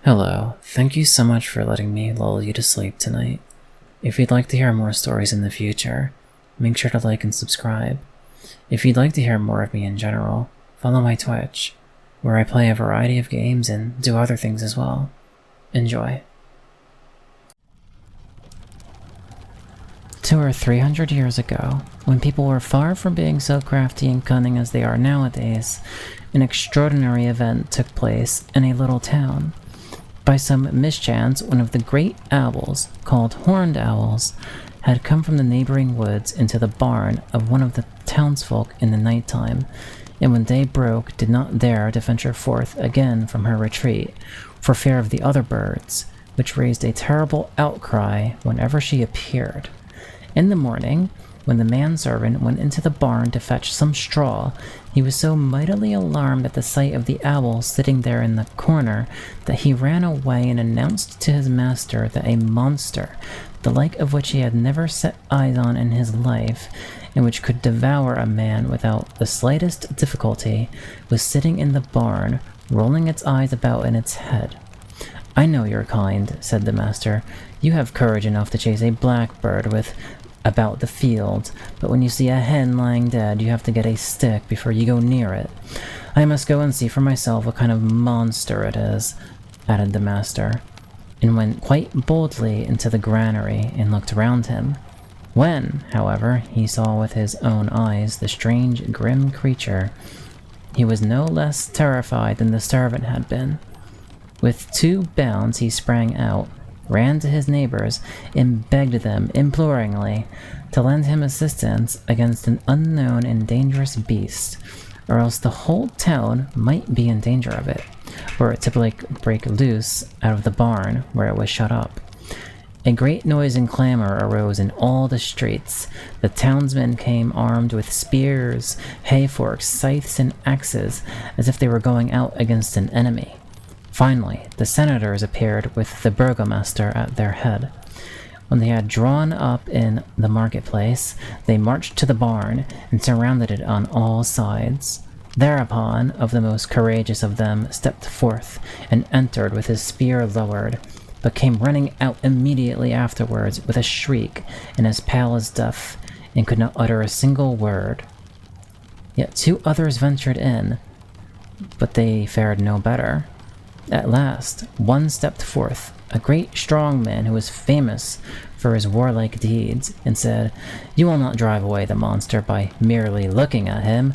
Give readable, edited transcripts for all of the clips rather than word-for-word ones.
Hello, thank you so much for letting me lull you to sleep tonight. If you'd like to hear more stories in the future, make sure to like and subscribe. If you'd like to hear more of me in general, follow my Twitch, where I play a variety of games and do other things as well. Enjoy. 200 or 300 years ago, when people were far from being so crafty and cunning as they are nowadays, an extraordinary event took place in a little town. By some mischance, one of the great owls, called horned owls, had come from the neighboring woods into the barn of one of the townsfolk in the nighttime, and when day broke did not dare to venture forth again from her retreat, for fear of the other birds, which raised a terrible outcry whenever she appeared. In the morning, when the manservant went into the barn to fetch some straw, he was so mightily alarmed at the sight of the owl sitting there in the corner that he ran away and announced to his master that a monster, the like of which he had never set eyes on in his life, and which could devour a man without the slightest difficulty, was sitting in the barn, rolling its eyes about in its head. "I know your kind," said the master. "You have courage enough to chase a blackbird with about the field, but when you see a hen lying dead, you have to get a stick before you go near it. I must go and see for myself what kind of monster it is," added the master, and went quite boldly into the granary and looked round him. When, however, he saw with his own eyes the strange, grim creature, he was no less terrified than the servant had been. With 2 bounds he sprang out, ran to his neighbors, and begged them imploringly to lend him assistance against an unknown and dangerous beast, or else the whole town might be in danger of it, were it to break loose out of the barn where it was shut up. A great noise and clamor arose in all the streets. The townsmen came armed with spears, hay-forks, scythes, and axes, as if they were going out against an enemy. Finally, the senators appeared with the burgomaster at their head. When they had drawn up in the marketplace, they marched to the barn and surrounded it on all sides. Thereupon, of the most courageous of them stepped forth and entered with his spear lowered, but came running out immediately afterwards with a shriek and as pale as death, and could not utter a single word. Yet 2 others ventured in, but they fared no better. At last, one stepped forth, a great strong man who was famous for his warlike deeds, and said, "You will not drive away the monster by merely looking at him.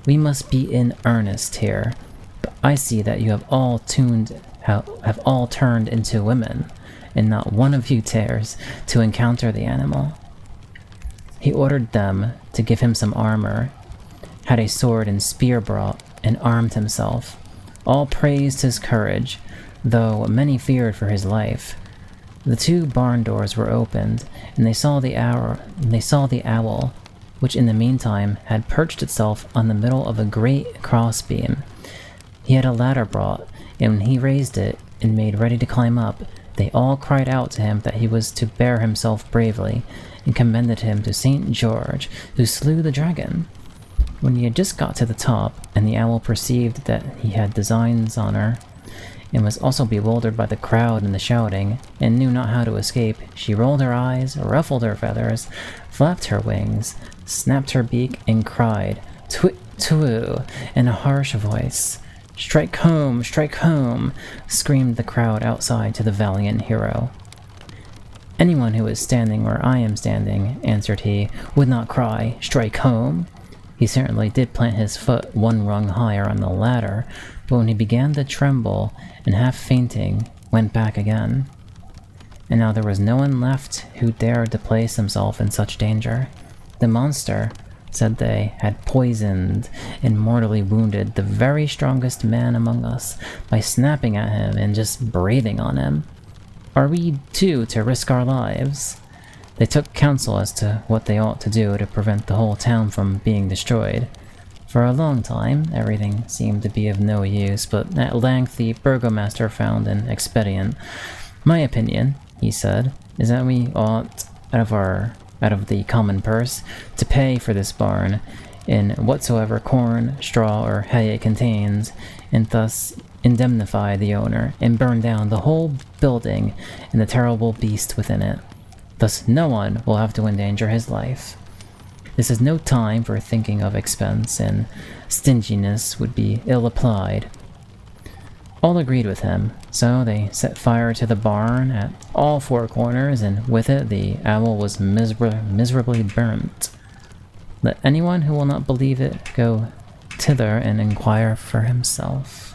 We must be in earnest here. But I see that you have all turned into women, and not one of you dares to encounter the animal." He ordered them to give him some armor, had a sword and spear brought, and armed himself. All praised his courage, though many feared for his life. The 2 barn doors were opened, and they saw the owl, which in the meantime had perched itself on the middle of a great crossbeam. He had a ladder brought, and when he raised it and made ready to climb up, they all cried out to him that he was to bear himself bravely, and commended him to St. George, who slew the dragon. When he had just got to the top, and the owl perceived that he had designs on her, and was also bewildered by the crowd and the shouting, and knew not how to escape, she rolled her eyes, ruffled her feathers, flapped her wings, snapped her beak, and cried, "Twit-twoo," in a harsh voice. Strike home, screamed the crowd outside to the valiant hero. "Anyone who is standing where I am standing," answered he, "would not cry, 'Strike home.'" He certainly did plant his foot 1 rung higher on the ladder, but when he began to tremble and half fainting, went back again. And now there was no one left who dared to place himself in such danger. The monster, said they, had poisoned and mortally wounded the very strongest man among us by snapping at him and just breathing on him. Are we too to risk our lives? They took counsel as to what they ought to do to prevent the whole town from being destroyed. For a long time, everything seemed to be of no use, but at length the burgomaster found an expedient. "My opinion," he said, "is that we ought, out of the common purse, to pay for this barn, in whatsoever corn, straw, or hay it contains, and thus indemnify the owner and burn down the whole building and the terrible beast within it. Thus no one will have to endanger his life. This is no time for thinking of expense, and stinginess would be ill applied. All agreed with him, so they set fire to the barn at all four corners, and with it the owl was miserably burnt. Let anyone who will not believe it go thither and inquire for himself.